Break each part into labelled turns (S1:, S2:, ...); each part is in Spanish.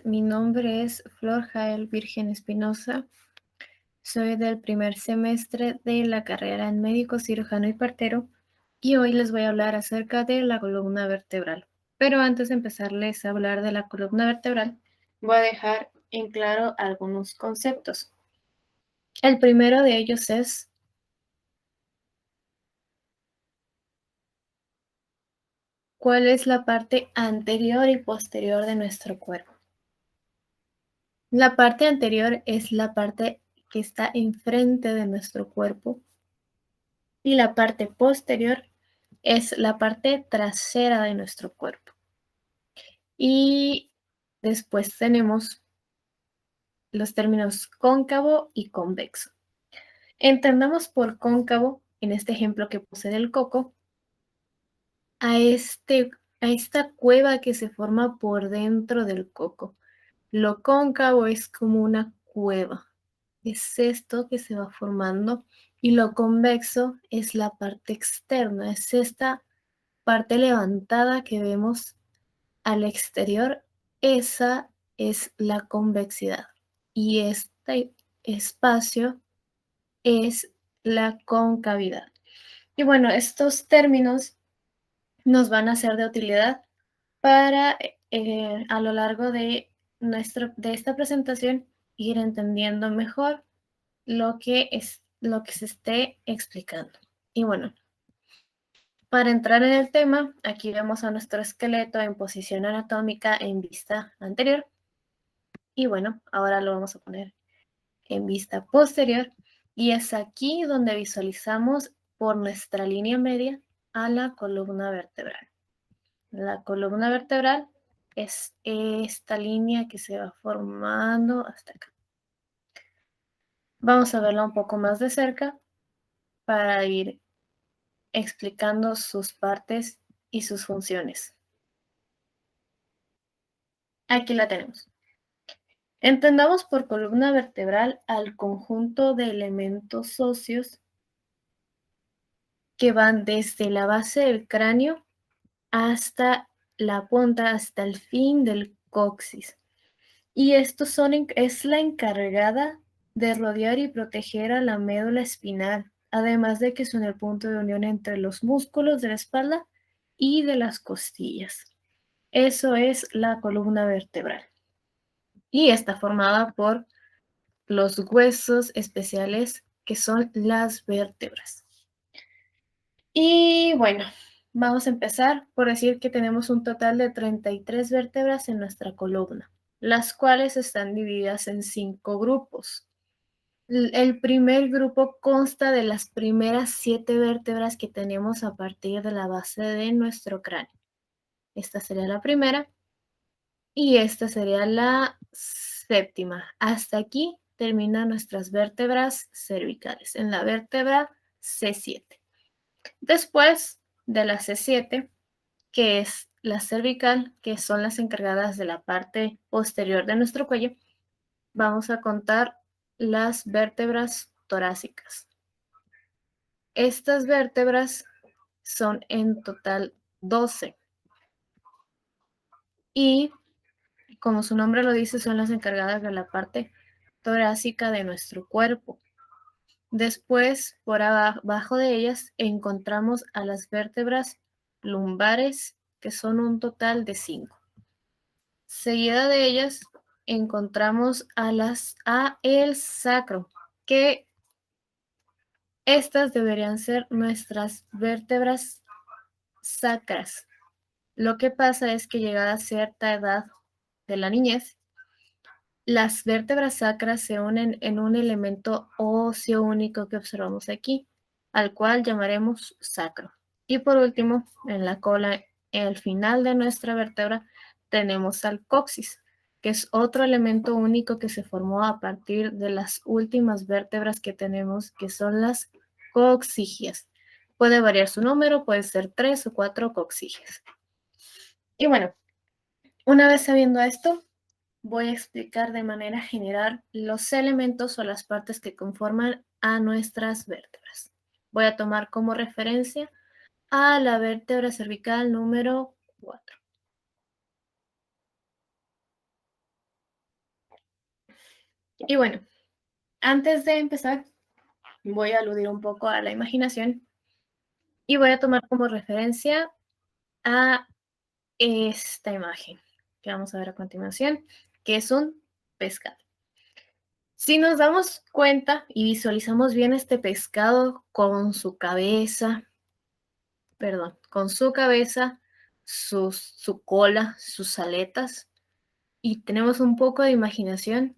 S1: Mi nombre es Flor Jael Virgen Espinosa. Soy del primer semestre de la carrera en médico cirujano y partero y hoy les voy a hablar acerca de la columna vertebral. Pero antes de empezarles a hablar de la columna vertebral, voy a dejar en claro algunos conceptos. El primero de ellos es cuál es la parte anterior y posterior de nuestro cuerpo. La parte anterior es la parte que está enfrente de nuestro cuerpo y la parte posterior es la parte trasera de nuestro cuerpo. Y después tenemos los términos cóncavo y convexo. Entendamos por cóncavo, en este ejemplo que puse del coco, a, a esta cueva que se forma por dentro del coco. Lo cóncavo es como una cueva. Es esto que se va formando y lo convexo es la parte externa, es esta parte levantada que vemos al exterior, esa es la convexidad y este espacio es la concavidad. Y bueno, estos términos nos van a ser de utilidad para a lo largo de esta presentación ir entendiendo mejor lo que se esté explicando. Y bueno, para entrar en el tema, aquí vemos a nuestro esqueleto en posición anatómica en vista anterior. Y bueno, ahora lo vamos a poner en vista posterior. Y es aquí donde visualizamos por nuestra línea media a la columna vertebral. La columna vertebral es esta línea que se va formando hasta acá. Vamos a verla un poco más de cerca para ir explicando sus partes y sus funciones. Aquí la tenemos. Entendamos por columna vertebral al conjunto de elementos óseos que van desde la base del cráneo hasta la punta, hasta el fin del coxis. Y estos es la encargada de rodear y proteger a la médula espinal, además de que son el punto de unión entre los músculos de la espalda y de las costillas. Eso es la columna vertebral. Y está formada por los huesos especiales que son las vértebras. Y bueno, vamos a empezar por decir que tenemos un total de 33 vértebras en nuestra columna, las cuales están divididas en 5 grupos. El primer grupo consta de las primeras 7 vértebras que tenemos a partir de la base de nuestro cráneo. Esta sería la primera y esta sería la séptima. Hasta aquí terminan nuestras vértebras cervicales, en la vértebra C7. Después de la C7, que es la cervical, que son las encargadas de la parte posterior de nuestro cuello, vamos a contar las vértebras torácicas. Estas vértebras son en total 12 y, como su nombre lo dice, son las encargadas de la parte torácica de nuestro cuerpo. Después, por abajo de ellas, encontramos a las vértebras lumbares, que son un total de 5. Seguida de ellas, encontramos a el sacro, que estas deberían ser nuestras vértebras sacras. Lo que pasa es que llegada a cierta edad de la niñez, las vértebras sacras se unen en un elemento óseo único que observamos aquí, al cual llamaremos sacro. Y por último, en la cola, al final de nuestra vértebra, tenemos al coxis, que es otro elemento único que se formó a partir de las últimas vértebras que tenemos, que son las coxigias. Puede variar su número, puede ser 3 o 4 coxigias. Y bueno, una vez sabiendo esto, voy a explicar de manera general los elementos o las partes que conforman a nuestras vértebras. Voy a tomar como referencia a la vértebra cervical número 4. Y bueno, antes de empezar, voy a aludir un poco a la imaginación y voy a tomar como referencia a esta imagen que vamos a ver a continuación, que es un pescado. Si nos damos cuenta y visualizamos bien este pescado con su cabeza, perdón, con su cabeza, su cola, sus aletas, y tenemos un poco de imaginación,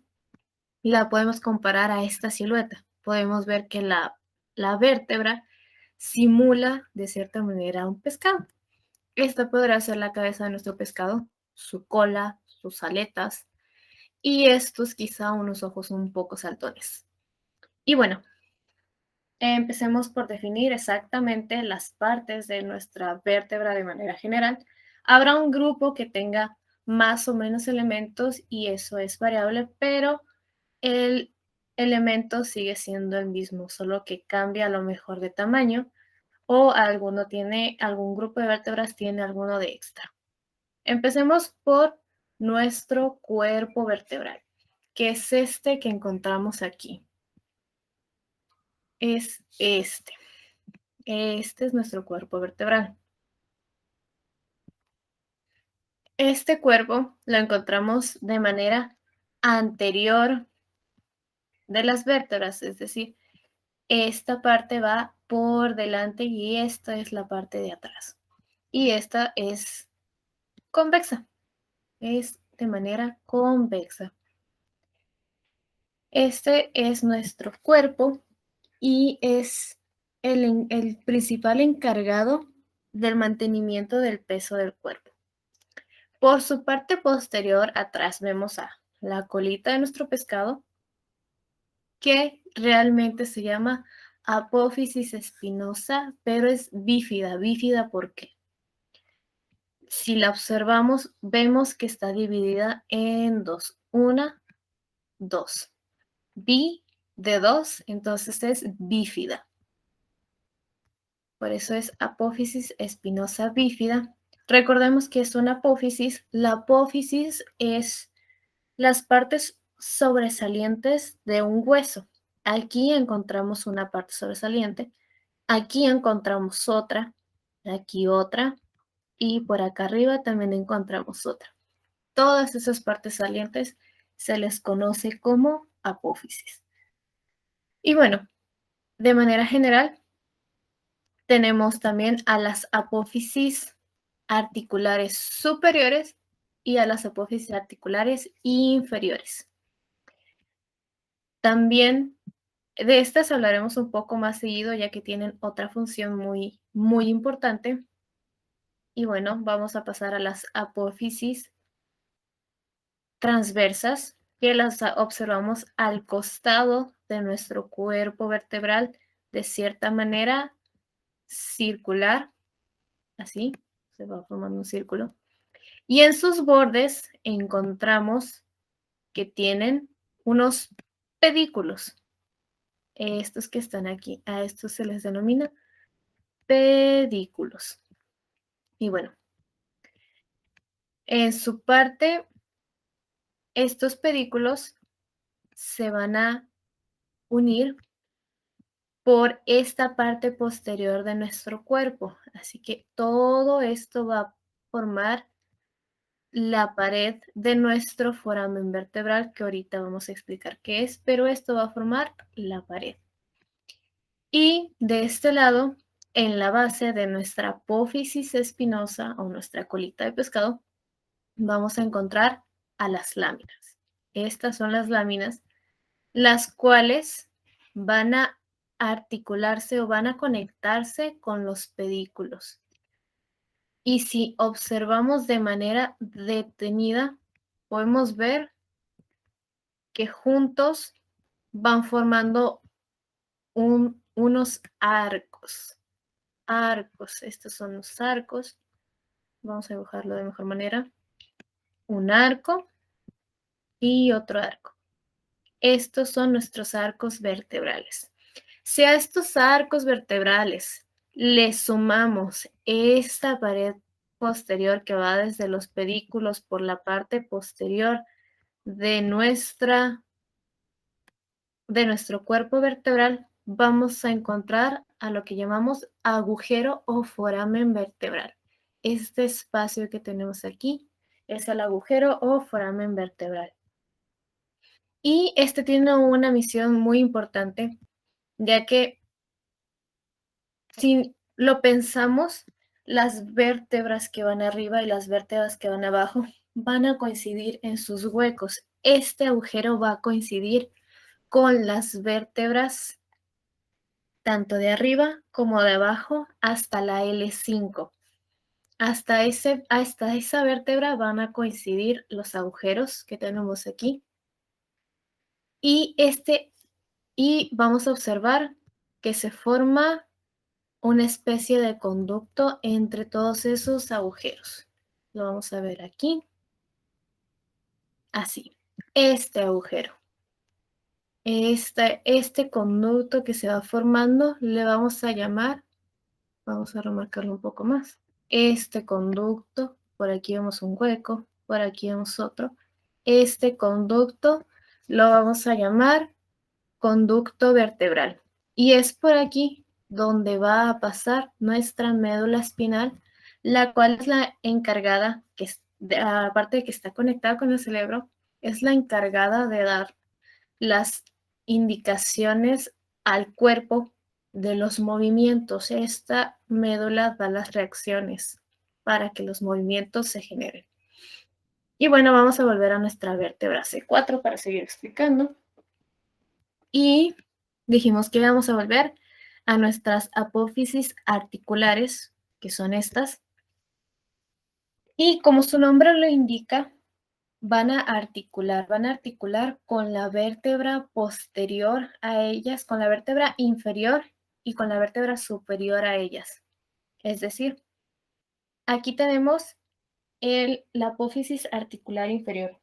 S1: la podemos comparar a esta silueta. Podemos ver que la vértebra simula de cierta manera un pescado. Esta podrá ser la cabeza de nuestro pescado, su cola, sus aletas y estos quizá unos ojos un poco saltones. Y bueno, empecemos por definir exactamente las partes de nuestra vértebra de manera general. Habrá un grupo que tenga más o menos elementos y eso es variable, pero el elemento sigue siendo el mismo, solo que cambia a lo mejor de tamaño o algún grupo de vértebras tiene alguno de extra. Empecemos por nuestro cuerpo vertebral, que es este que encontramos aquí. Es este. Este es nuestro cuerpo vertebral. Este cuerpo lo encontramos de manera anterior de las vértebras, es decir, esta parte va por delante y esta es la parte de atrás. Y esta es convexa, es de manera convexa. Este es nuestro cuerpo y es el principal encargado del mantenimiento del peso del cuerpo. Por su parte posterior, atrás vemos a la colita de nuestro pescado, que realmente se llama apófisis espinosa, pero es bífida. ¿Bífida por qué? Si la observamos, vemos que está dividida en dos. Una, dos. Bi de dos, entonces es bífida. Por eso es apófisis espinosa bífida. Recordemos que es una apófisis. La apófisis es las partes sobresalientes de un hueso. Aquí encontramos una parte sobresaliente, aquí encontramos otra y por acá arriba también encontramos otra. Todas esas partes salientes se les conoce como apófisis. Y bueno, de manera general, tenemos también a las apófisis articulares superiores y a las apófisis articulares inferiores. También de estas hablaremos un poco más seguido, ya que tienen otra función muy, muy importante. Y bueno, vamos a pasar a las apófisis transversas, que las observamos al costado de nuestro cuerpo vertebral, de cierta manera circular, así, se va formando un círculo. Y en sus bordes encontramos que tienen unos pedículos. Estos que están aquí, a estos se les denomina pedículos. Y bueno, en su parte, estos pedículos se van a unir por esta parte posterior de nuestro cuerpo. Así que todo esto va a formar la pared de nuestro foramen vertebral, que ahorita vamos a explicar qué es, pero esto va a formar la pared. Y de este lado, en la base de nuestra apófisis espinosa o nuestra colita de pescado, vamos a encontrar a las láminas. Estas son las láminas, las cuales van a articularse o van a conectarse con los pedículos. Y si observamos de manera detenida, podemos ver que juntos van formando unos arcos. Arcos, estos son los arcos. Vamos a dibujarlo de mejor manera. Un arco y otro arco. Estos son nuestros arcos vertebrales. Si a estos arcos vertebrales le sumamos esta pared posterior que va desde los pedículos por la parte posterior de nuestra de nuestro cuerpo vertebral vamos a encontrar a lo que llamamos agujero o foramen vertebral. Este espacio que tenemos aquí es el agujero o foramen vertebral. Y este tiene una misión muy importante, ya que si lo pensamos, las vértebras que van arriba y las vértebras que van abajo van a coincidir en sus huecos. Este agujero va a coincidir con las vértebras tanto de arriba como de abajo hasta la L5. Hasta esa vértebra van a coincidir los agujeros que tenemos aquí. Y vamos a observar que se forma una especie de conducto entre todos esos agujeros. Lo vamos a ver aquí. Así. Este agujero. Este conducto que se va formando le vamos a llamar, vamos a remarcarlo un poco más. Este conducto, por aquí vemos un hueco, por aquí vemos otro. Este conducto lo vamos a llamar conducto vertebral. Y es por aquí donde va a pasar nuestra médula espinal, la cual es la encargada, aparte de que está conectada con el cerebro, es la encargada de dar las indicaciones al cuerpo de los movimientos. Esta médula da las reacciones para que los movimientos se generen. Y bueno, vamos a volver a nuestra vértebra C4 para seguir explicando. Y dijimos que íbamos a volver a nuestras apófisis articulares, que son estas. Y como su nombre lo indica, van a articular con la vértebra posterior a ellas, con la vértebra inferior y con la vértebra superior a ellas. Es decir, aquí tenemos la apófisis articular inferior.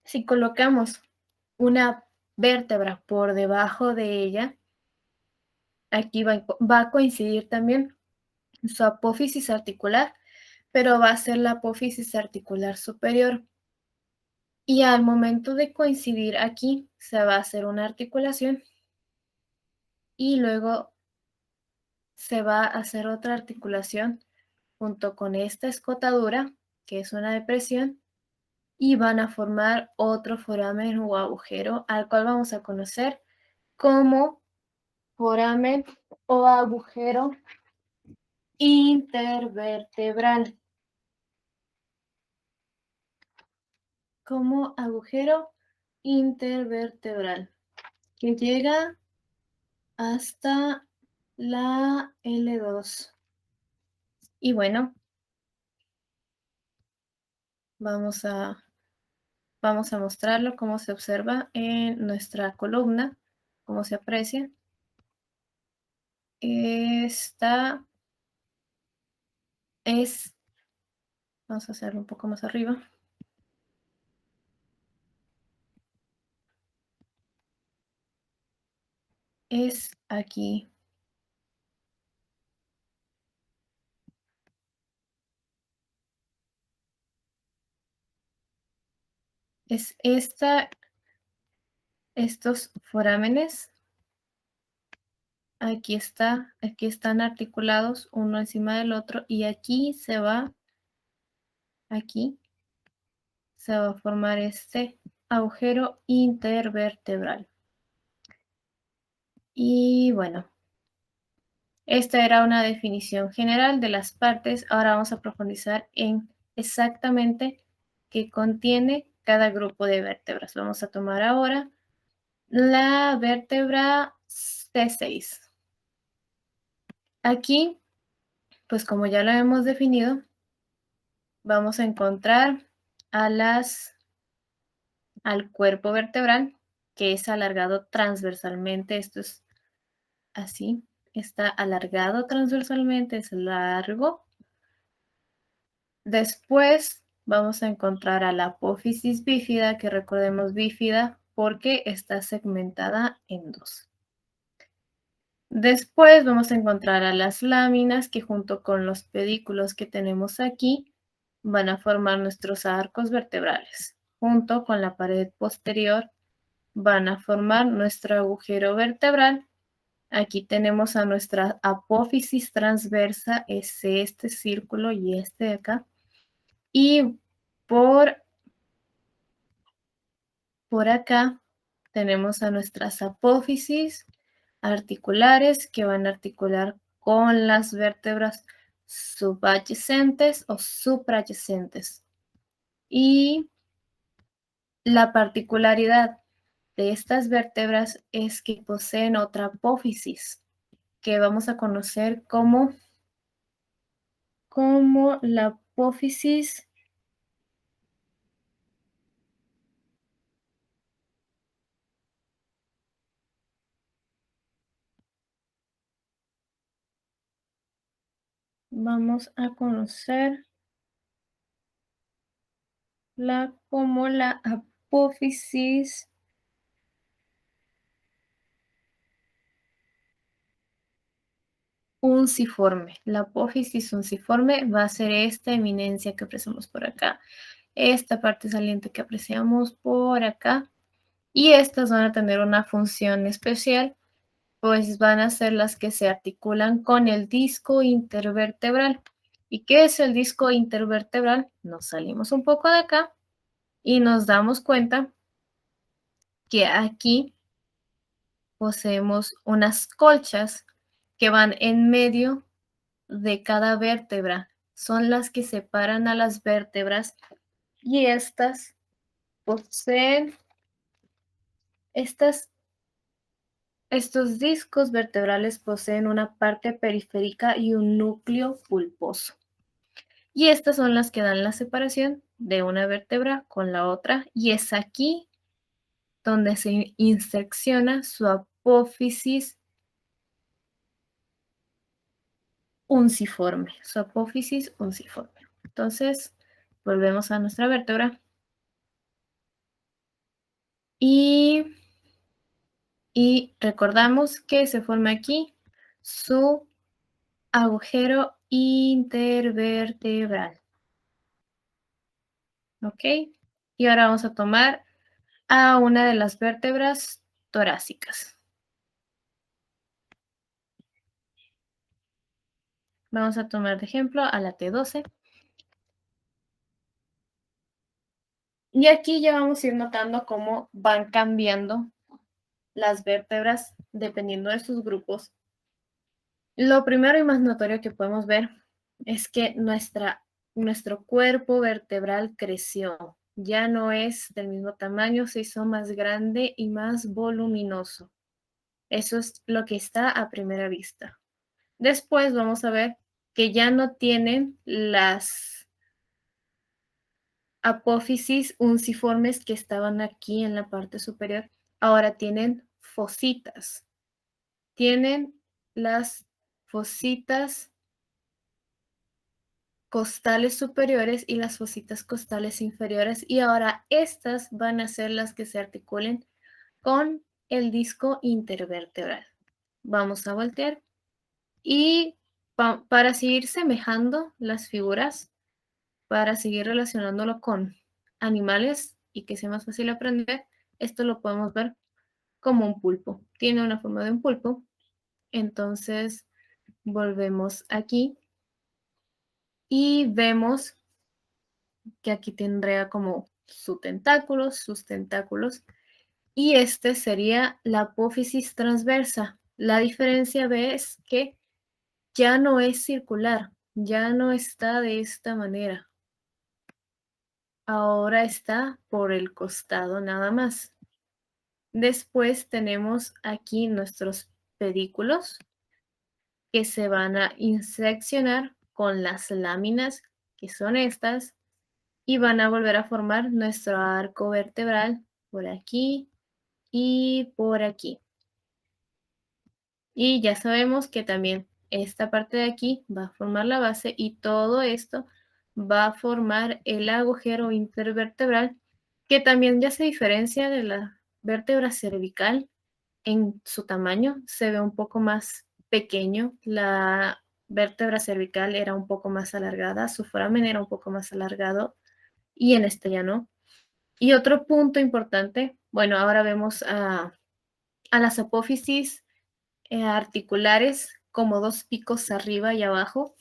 S1: Si colocamos una vértebra por debajo de ella, aquí va a coincidir también su apófisis articular, pero va a ser la apófisis articular superior. Y al momento de coincidir aquí, se va a hacer una articulación y luego se va a hacer otra articulación junto con esta escotadura, que es una depresión, y van a formar otro foramen o agujero, al cual vamos a conocer como foramen o agujero intervertebral. Como agujero intervertebral, que llega hasta la L2. Y bueno, vamos a mostrarlo cómo se observa en nuestra columna, cómo se aprecia. Esta es, vamos a hacerlo un poco más arriba. Es aquí. Es estos forámenes. Aquí están articulados uno encima del otro y aquí se va a formar este agujero intervertebral. Y bueno, esta era una definición general de las partes. Ahora vamos a profundizar en exactamente qué contiene cada grupo de vértebras. Vamos a tomar ahora la vértebra C6. Aquí, pues como ya lo hemos definido, vamos a encontrar al cuerpo vertebral, que es alargado transversalmente. Esto es así, está alargado transversalmente, es largo. Después vamos a encontrar a la apófisis bífida, que recordemos bífida porque está segmentada en dos. Después vamos a encontrar a las láminas, que junto con los pedículos que tenemos aquí van a formar nuestros arcos vertebrales, junto con la pared posterior van a formar nuestro agujero vertebral. Aquí tenemos a nuestra apófisis transversa, es este círculo y este de acá. Y por acá tenemos a nuestras apófisis articulares que van a articular con las vértebras subadyacentes o suprayacentes. Y la particularidad de estas vértebras es que poseen otra apófisis que vamos a conocer como la apófisis vamos a conocerla como la apófisis unciforme. La apófisis unciforme va a ser esta eminencia que apreciamos por acá, esta parte saliente que apreciamos por acá, y estas van a tener una función especial, pues van a ser las que se articulan con el disco intervertebral. ¿Y qué es el disco intervertebral? Nos salimos un poco de acá y nos damos cuenta que aquí poseemos unas colchas que van en medio de cada vértebra. Son las que separan a las vértebras y estas poseen estos discos vertebrales poseen una parte periférica y un núcleo pulposo. Y estas son las que dan la separación de una vértebra con la otra y es aquí donde se intersecciona su apófisis unciforme, su apófisis unciforme. Entonces, volvemos a nuestra vértebra y, recordamos que se forma aquí su agujero intervertebral. ¿Ok? Y ahora vamos a tomar a una de las vértebras torácicas. Vamos a tomar de ejemplo a la T12. Y aquí ya vamos a ir notando cómo van cambiando las vértebras dependiendo de sus grupos. Lo primero y más notorio que podemos ver es que nuestro cuerpo vertebral creció. Ya no es del mismo tamaño, se hizo más grande y más voluminoso. Eso es lo que está a primera vista. Después vamos a ver que ya no tienen las apófisis unciformes que estaban aquí en la parte superior. Ahora tienen fositas. Tienen las fositas costales superiores y las fositas costales inferiores. Y ahora estas van a ser las que se articulen con el disco intervertebral. Vamos a voltear y para seguir semejando las figuras, para seguir relacionándolo con animales y que sea más fácil aprender, esto lo podemos ver como un pulpo. Tiene una forma de un pulpo. Entonces, volvemos aquí y vemos que aquí tendría como sus tentáculos, y este sería la apófisis transversa. La diferencia es que ya no es circular, ya no está de esta manera. Ahora está por el costado nada más. Después tenemos aquí nuestros pedículos que se van a interseccionar con las láminas, que son estas, y van a volver a formar nuestro arco vertebral por aquí y por aquí. Y ya sabemos que también esta parte de aquí va a formar la base y todo esto va a formar el agujero intervertebral, que también ya se diferencia de la vértebra cervical en su tamaño. Se ve un poco más pequeño. La vértebra cervical era un poco más alargada, su foramen era un poco más alargado y en este ya no. Y otro punto importante, bueno, ahora vemos a las apófisis articulares como dos picos arriba y abajo,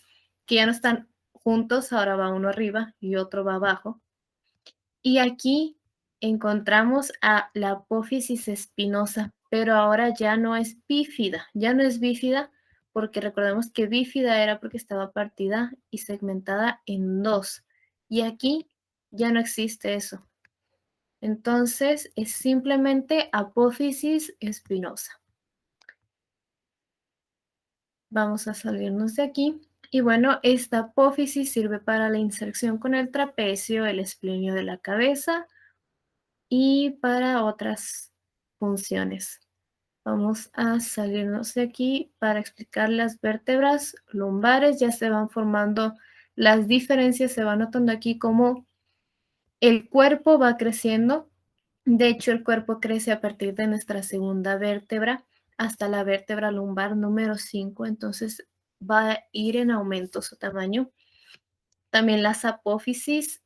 S1: que ya no están juntos, ahora va uno arriba y otro va abajo. Y aquí encontramos a la apófisis espinosa, pero ahora ya no es bífida, ya no es bífida porque recordemos que bífida era porque estaba partida y segmentada en dos. Y aquí ya no existe eso. Entonces es simplemente apófisis espinosa. Vamos a salirnos de aquí. Y bueno, esta apófisis sirve para la inserción con el trapecio, el esplenio de la cabeza y para otras funciones. Vamos a salirnos de aquí para explicar las vértebras lumbares. Ya se van formando las diferencias, se va notando aquí cómo el cuerpo va creciendo. De hecho, el cuerpo crece a partir de nuestra segunda vértebra hasta la vértebra lumbar número 5, entonces va a ir en aumento su tamaño. También las apófisis,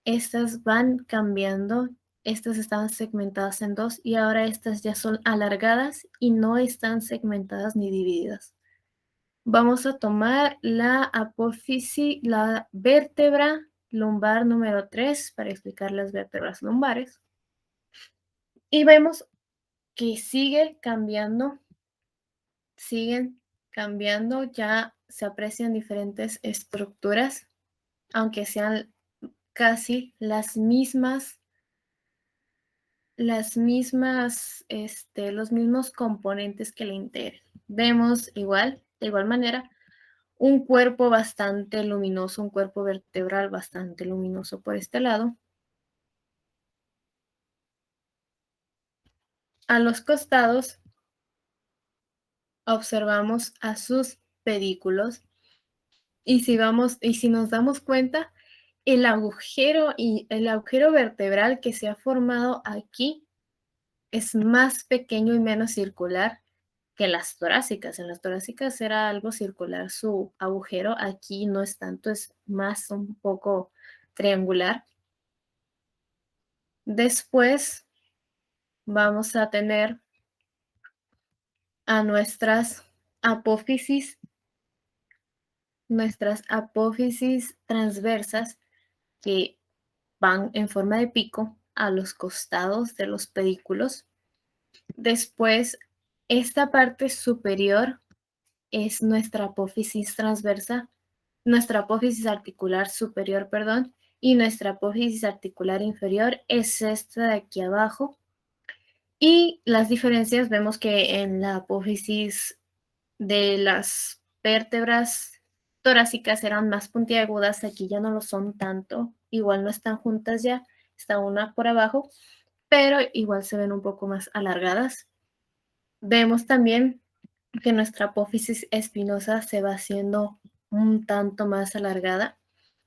S1: estas van cambiando, estas estaban segmentadas en dos y ahora estas ya son alargadas y no están segmentadas ni divididas. Vamos a tomar la apófisis, la vértebra lumbar número 3 para explicar las vértebras lumbares. Y vemos que siguen cambiando, ya se aprecian diferentes estructuras, aunque sean casi los mismos componentes que la integran. Vemos de igual manera, un cuerpo bastante luminoso, un cuerpo vertebral bastante luminoso por este lado. A los costados observamos a sus pedículos y si nos damos cuenta, el agujero vertebral que se ha formado aquí es más pequeño y menos circular que las torácicas. En las torácicas era algo circular su agujero, aquí no es tanto, es más un poco triangular. Después vamos a tener a nuestras apófisis transversas que van en forma de pico a los costados de los pedículos. Después, esta parte superior es nuestra apófisis transversa, nuestra apófisis articular superior, perdón, y nuestra apófisis articular inferior es esta de aquí abajo. Y las diferencias, vemos que en la apófisis de las vértebras torácicas eran más puntiagudas, aquí ya no lo son tanto, igual no están juntas ya, está una por abajo, pero igual se ven un poco más alargadas. Vemos también que nuestra apófisis espinosa se va haciendo un tanto más alargada.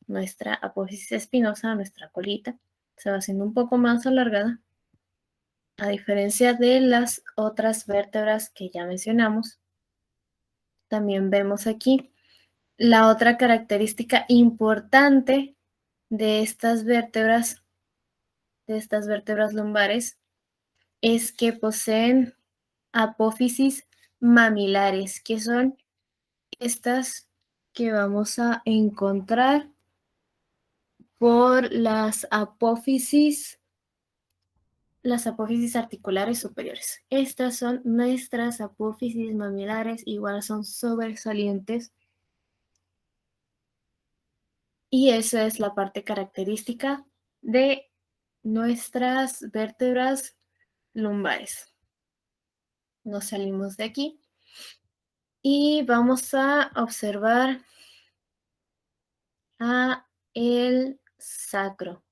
S1: Nuestra apófisis espinosa, nuestra colita, se va haciendo un poco más alargada, a diferencia de las otras vértebras que ya mencionamos. También vemos aquí la otra característica importante de estas vértebras lumbares, es que poseen apófisis mamilares, que son estas que vamos a encontrar por las apófisis articulares superiores. Estas son nuestras apófisis mamilares, igual son sobresalientes. Y esa es la parte característica de nuestras vértebras lumbares. Nos salimos de aquí y vamos a observar a el sacro.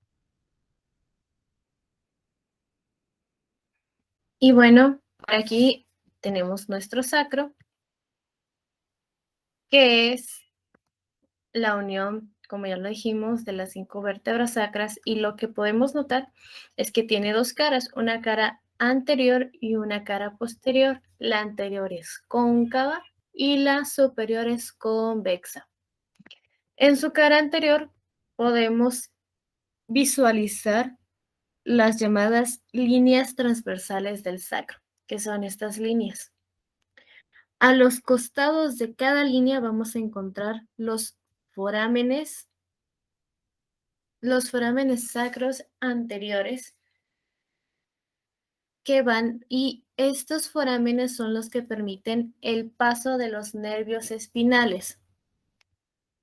S1: Y bueno, por aquí tenemos nuestro sacro, que es la unión, como ya lo dijimos, de las 5 vértebras sacras, y lo que podemos notar es que tiene dos caras, una cara anterior y una cara posterior. La anterior es cóncava y la superior es convexa. En su cara anterior podemos visualizar las llamadas líneas transversales del sacro, que son estas líneas. A los costados de cada línea vamos a encontrar los forámenes sacros anteriores que van, y estos forámenes son los que permiten el paso de los nervios espinales.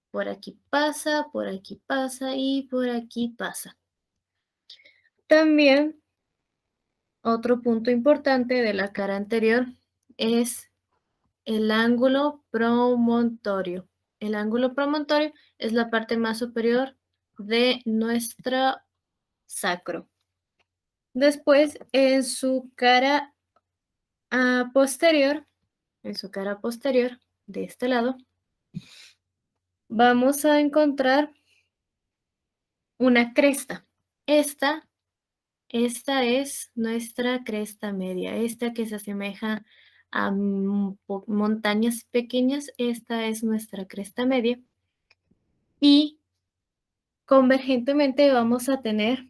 S1: Por aquí pasa y por aquí pasa. También otro punto importante de la cara anterior es el ángulo promontorio. El ángulo promontorio es la parte más superior de nuestro sacro. Después, en su cara posterior, de este lado, vamos a encontrar una cresta. Esta es nuestra cresta media, esta que se asemeja a montañas pequeñas, esta es nuestra cresta media. Y convergentemente vamos a tener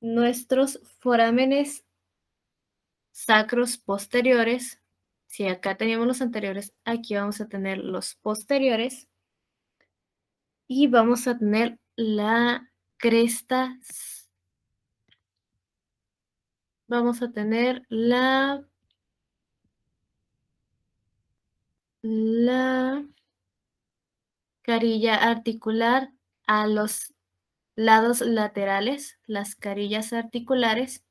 S1: nuestros forámenes sacros posteriores. Si acá teníamos los anteriores, aquí vamos a tener los posteriores. Y vamos a tener la cresta, vamos a tener la carilla articular a los lados laterales, las carillas articulares,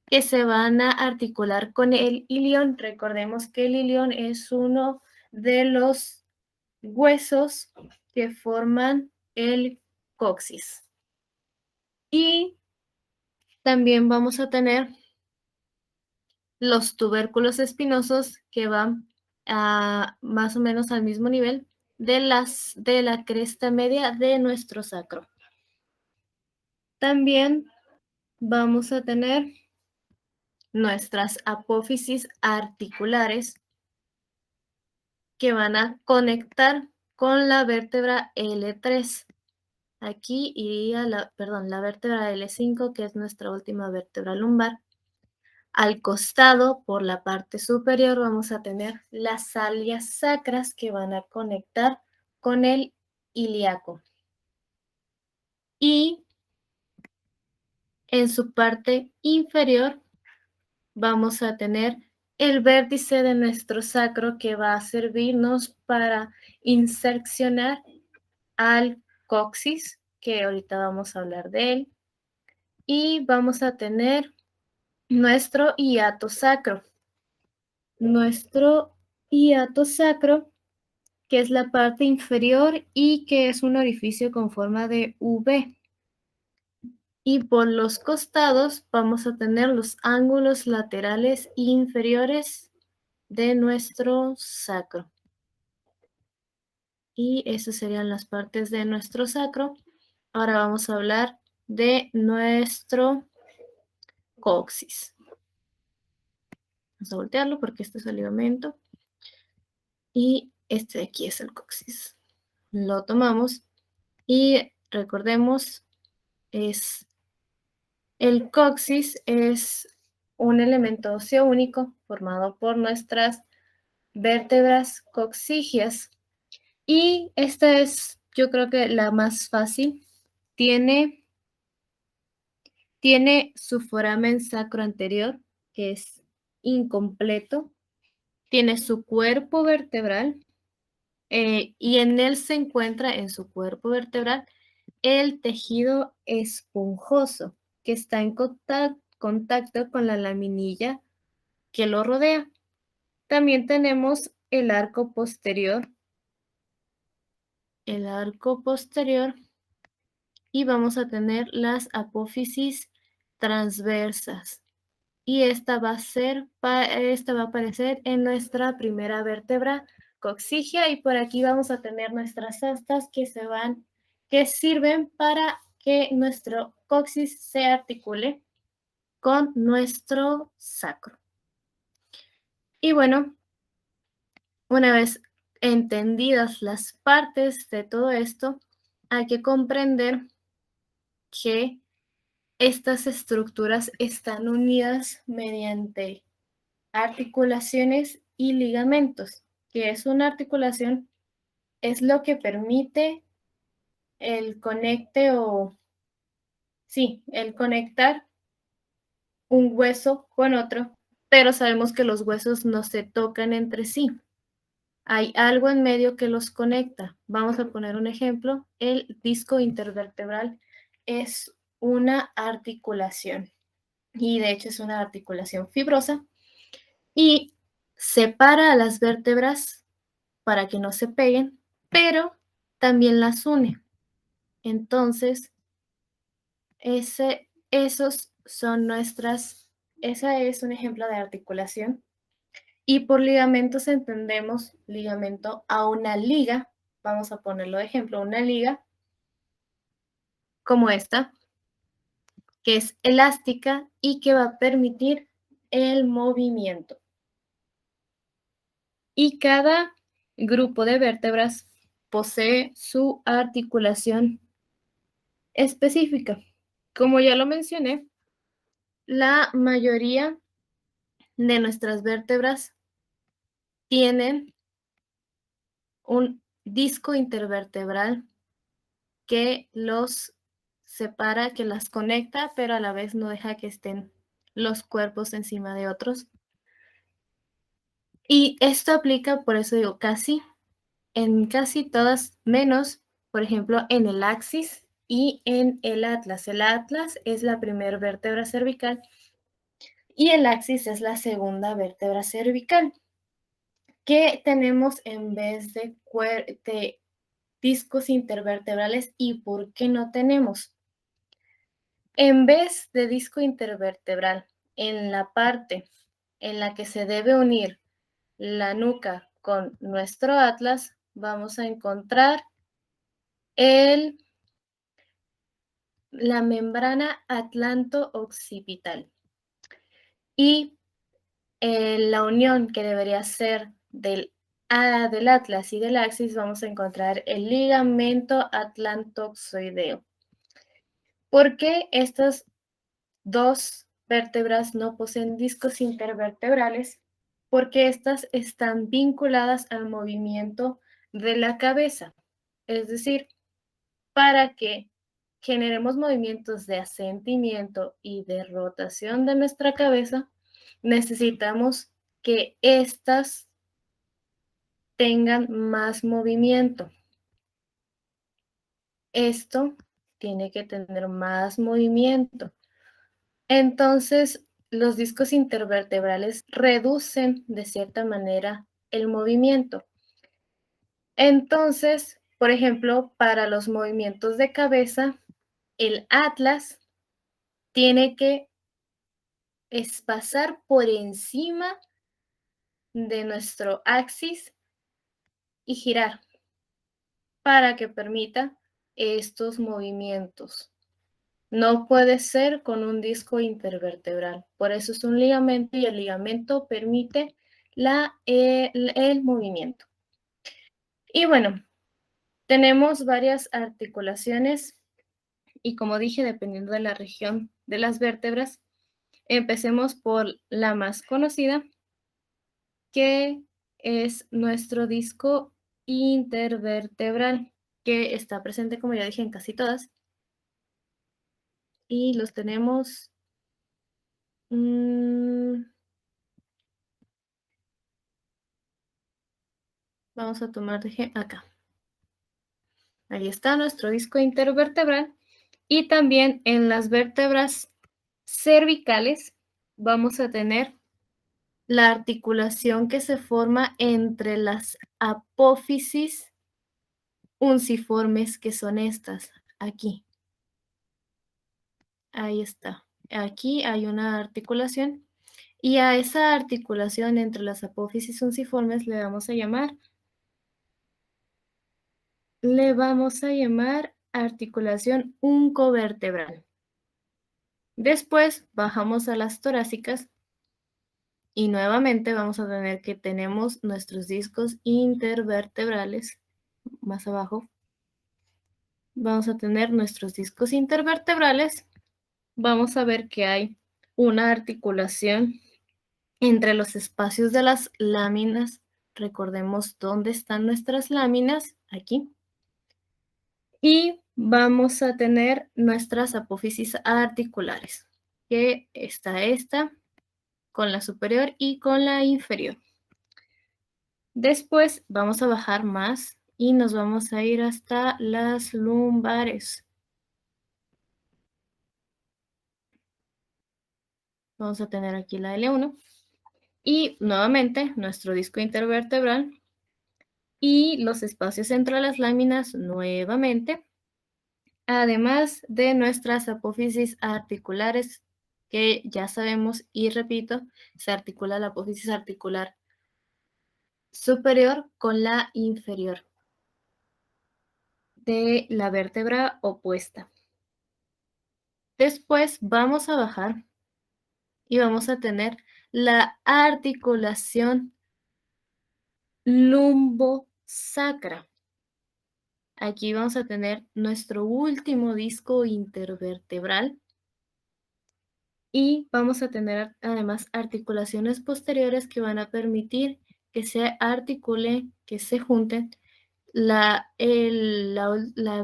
S1: que se van a articular con el ilión. Recordemos que el ilión es uno de los huesos que forman el coxis. Y también vamos a tener los tubérculos espinosos que van más o menos al mismo nivel de la cresta media de nuestro sacro. También vamos a tener nuestras apófisis articulares que van a conectar con la vértebra L3. Aquí iría la vértebra L5, que es nuestra última vértebra lumbar. Al costado, por la parte superior, vamos a tener las alias sacras que van a conectar con el ilíaco. Y en su parte inferior vamos a tener el vértice de nuestro sacro, que va a servirnos para insercionar al coxis, que ahorita vamos a hablar de él. Y vamos a tener nuestro hiato sacro. Nuestro hiato sacro, que es la parte inferior y que es un orificio con forma de V. Y por los costados vamos a tener los ángulos laterales inferiores de nuestro sacro. Y esas serían las partes de nuestro sacro. Ahora vamos a hablar de nuestro coxis. Vamos a voltearlo porque este es el ligamento. Y este de aquí es el coxis. Lo tomamos y recordemos, el coxis es un elemento óseo único formado por nuestras vértebras coxigias. Y esta es, yo creo que la más fácil. Tiene su foramen sacro anterior, que es incompleto. Tiene su cuerpo vertebral, y en él se encuentra, en su cuerpo vertebral, el tejido esponjoso, que está en contacto con la laminilla que lo rodea. También tenemos el arco posterior. Y vamos a tener las apófisis transversas. Y esta va a aparecer en nuestra primera vértebra coxigia, y por aquí vamos a tener nuestras astas que sirven para que nuestro coxis se articule con nuestro sacro. Y bueno, una vez entendidas las partes de todo esto, hay que comprender que estas estructuras están unidas mediante articulaciones y ligamentos. ¿Qué es una articulación? Es lo que permite el conecte o, sí, el conectar un hueso con otro, pero sabemos que los huesos no se tocan entre sí. Hay algo en medio que los conecta. Vamos a poner un ejemplo. El disco intervertebral es una articulación y de hecho es una articulación fibrosa y separa a las vértebras para que no se peguen, pero también las une. Entonces, esos son esa es un ejemplo de articulación. Y por ligamentos entendemos ligamento a una liga, vamos a ponerlo de ejemplo, una liga como esta, que es elástica y que va a permitir el movimiento. Y cada grupo de vértebras posee su articulación específica. Como ya lo mencioné, la mayoría de nuestras vértebras tienen un disco intervertebral que los separa, que las conecta, pero a la vez no deja que estén los cuerpos encima de otros. Y esto aplica, por eso digo casi, en casi todas, menos, por ejemplo, en el axis y en el atlas. El atlas es la primera vértebra cervical y el axis es la segunda vértebra cervical. ¿Qué tenemos en vez de discos intervertebrales y por qué no tenemos? En vez de disco intervertebral, en la parte en la que se debe unir la nuca con nuestro atlas, vamos a encontrar la membrana atlanto-occipital. Y la unión que debería ser del atlas y del axis, vamos a encontrar el ligamento atlantoxoideo. ¿Por qué estas dos vértebras no poseen discos intervertebrales? Porque estas están vinculadas al movimiento de la cabeza. Es decir, para que generemos movimientos de asentimiento y de rotación de nuestra cabeza, necesitamos que estas tengan más movimiento. Esto tiene que tener más movimiento. Entonces, los discos intervertebrales reducen de cierta manera el movimiento. Entonces, por ejemplo, para los movimientos de cabeza, el atlas tiene que pasar por encima de nuestro axis y girar para que permita estos movimientos. No puede ser con un disco intervertebral. Por eso es un ligamento y el ligamento permite el movimiento. Y bueno, tenemos varias articulaciones y como dije, dependiendo de la región de las vértebras, empecemos por la más conocida, que es nuestro disco intervertebral, que está presente, como ya dije, en casi todas. Y los tenemos... vamos a tomar acá. Ahí está nuestro disco intervertebral. Y también en las vértebras cervicales vamos a tener la articulación que se forma entre las apófisis unciformes, que son estas, aquí. Ahí está. Aquí hay una articulación y a esa articulación entre las apófisis unciformes le vamos a llamar articulación uncovertebral. Después bajamos a las torácicas y nuevamente vamos a tener que tenemos nuestros discos intervertebrales más abajo. vamos a tener nuestros discos intervertebrales. Vamos a ver que hay una articulación entre los espacios de las láminas. Recordemos dónde están nuestras láminas, aquí. Y vamos a tener nuestras apófisis articulares, que está esta con la superior y con la inferior. Después vamos a bajar más y nos vamos a ir hasta las lumbares. Vamos a tener aquí la L1 y nuevamente nuestro disco intervertebral y los espacios entre las láminas nuevamente, además de nuestras apófisis articulares que ya sabemos y repito, se articula la apófisis articular superior con la inferior de la vértebra opuesta. Después vamos a bajar y vamos a tener la articulación lumbosacra. Aquí vamos a tener nuestro último disco intervertebral y vamos a tener además articulaciones posteriores que van a permitir que se articule, que se junten la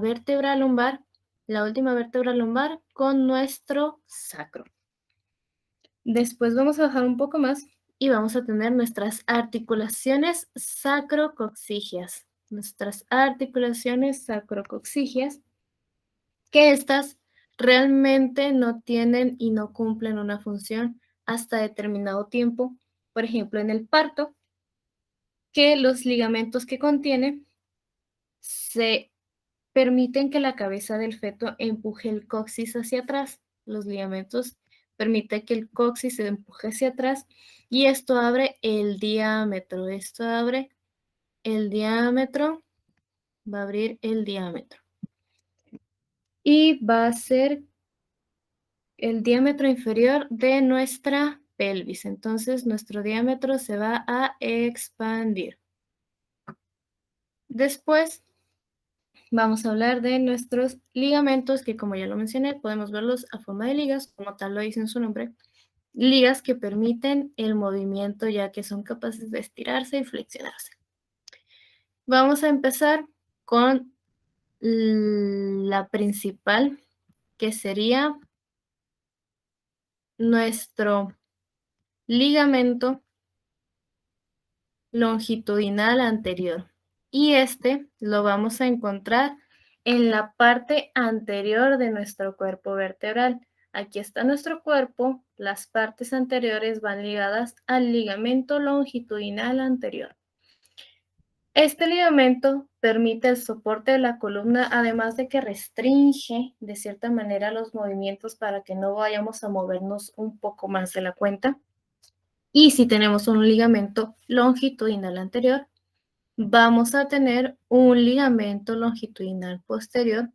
S1: vértebra lumbar, la última vértebra lumbar con nuestro sacro. Después vamos a bajar un poco más y vamos a tener nuestras articulaciones sacrocoxígeas. Nuestras articulaciones sacrocoxígeas, que estas realmente no tienen y no cumplen una función hasta determinado tiempo. Por ejemplo, en el parto, que los ligamentos que contiene se permiten que la cabeza del feto empuje el coxis hacia atrás. Los ligamentos permiten que el coxis se empuje hacia atrás y esto abre el diámetro. Esto abre el diámetro, va a abrir el diámetro. Y va a ser el diámetro inferior de nuestra pelvis. Entonces, nuestro diámetro se va a expandir. Después, vamos a hablar de nuestros ligamentos, que como ya lo mencioné, podemos verlos a forma de ligas, como tal lo dice en su nombre. Ligas que permiten el movimiento, ya que son capaces de estirarse y flexionarse. Vamos a empezar con la principal, que sería nuestro ligamento longitudinal anterior. Y este lo vamos a encontrar en la parte anterior de nuestro cuerpo vertebral. Aquí está nuestro cuerpo, las partes anteriores van ligadas al ligamento longitudinal anterior. Este ligamento permite el soporte de la columna, además de que restringe de cierta manera los movimientos para que no vayamos a movernos un poco más de la cuenta. Y si tenemos un ligamento longitudinal anterior, vamos a tener un ligamento longitudinal posterior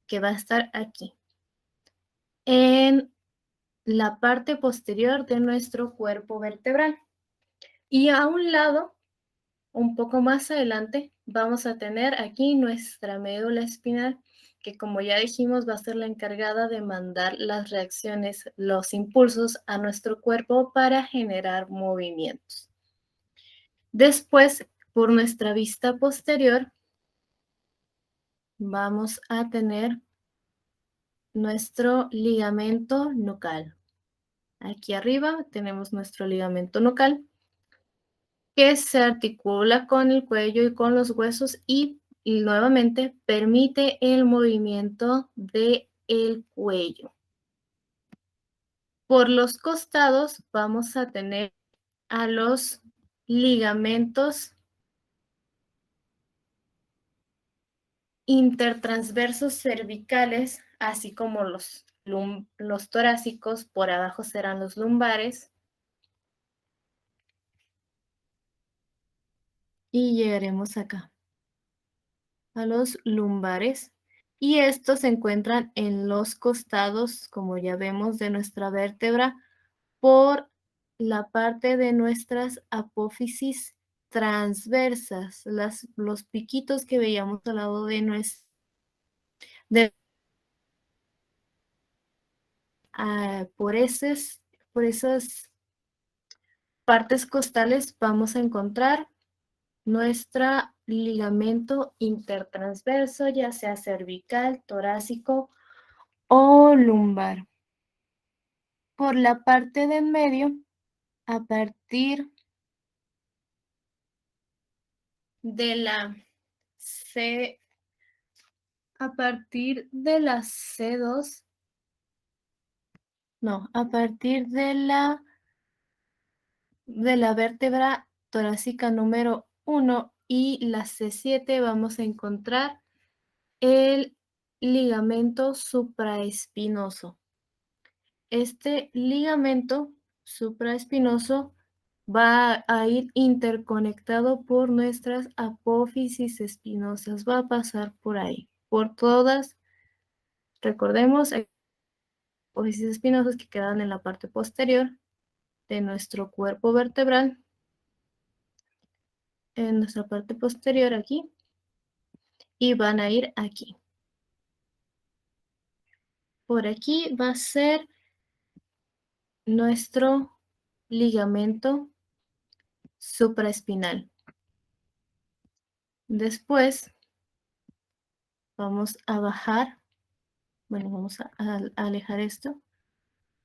S1: que va a estar aquí, en la parte posterior de nuestro cuerpo vertebral. Y a un lado, un poco más adelante, vamos a tener aquí nuestra médula espinal, que como ya dijimos va a ser la encargada de mandar las reacciones, los impulsos a nuestro cuerpo para generar movimientos. Después, por nuestra vista posterior, vamos a tener nuestro ligamento nucal. Aquí arriba tenemos nuestro ligamento nucal, que se articula con el cuello y con los huesos y nuevamente permite el movimiento del cuello. Por los costados vamos a tener a los ligamentos intertransversos cervicales, así como los torácicos, por abajo serán los lumbares. Y llegaremos acá, a los lumbares. Y estos se encuentran en los costados, como ya vemos, de nuestra vértebra, por la parte de nuestras apófisis transversas, los piquitos que veíamos al lado de nuestra. De, por esas partes costales vamos a encontrar nuestro ligamento intertransverso, ya sea cervical, torácico o lumbar. Por la parte de en medio, a partir de la C, a partir de la C2, no, a partir de la vértebra torácica número 1 y la C7 vamos a encontrar el ligamento supraespinoso. Este ligamento supraespinoso va a ir interconectado por nuestras apófisis espinosas, va a pasar por ahí, por todas, recordemos, hay apófisis espinosas que quedan en la parte posterior de nuestro cuerpo vertebral, en nuestra parte posterior aquí, y van a ir aquí. Por aquí va a ser nuestro ligamento supraespinal. Después vamos a bajar, bueno, vamos a alejar esto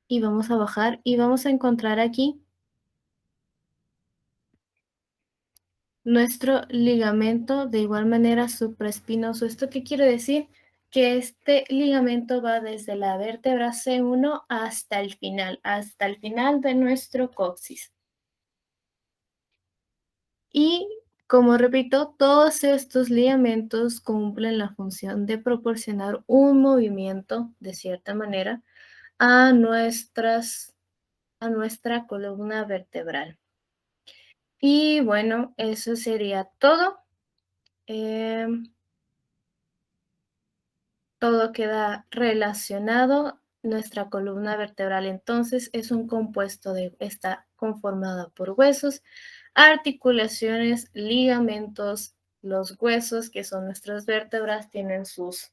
S1: y vamos a bajar y vamos a encontrar aquí nuestro ligamento de igual manera supraespinoso. ¿Esto qué quiere decir? Que este ligamento va desde la vértebra C1 hasta el final de nuestro coxis. Y como repito, todos estos ligamentos cumplen la función de proporcionar un movimiento, de cierta manera, a nuestra columna vertebral. Y bueno, eso sería todo. Todo queda relacionado. Nuestra columna vertebral entonces es un compuesto está conformada por huesos, articulaciones, ligamentos. Los huesos, que son nuestras vértebras, tienen sus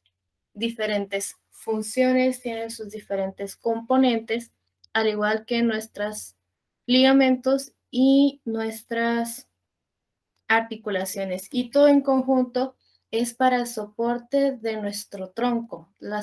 S1: diferentes funciones, tienen sus diferentes componentes, al igual que nuestros ligamentos y nuestras articulaciones. Y todo en conjunto es para el soporte de nuestro tronco. Las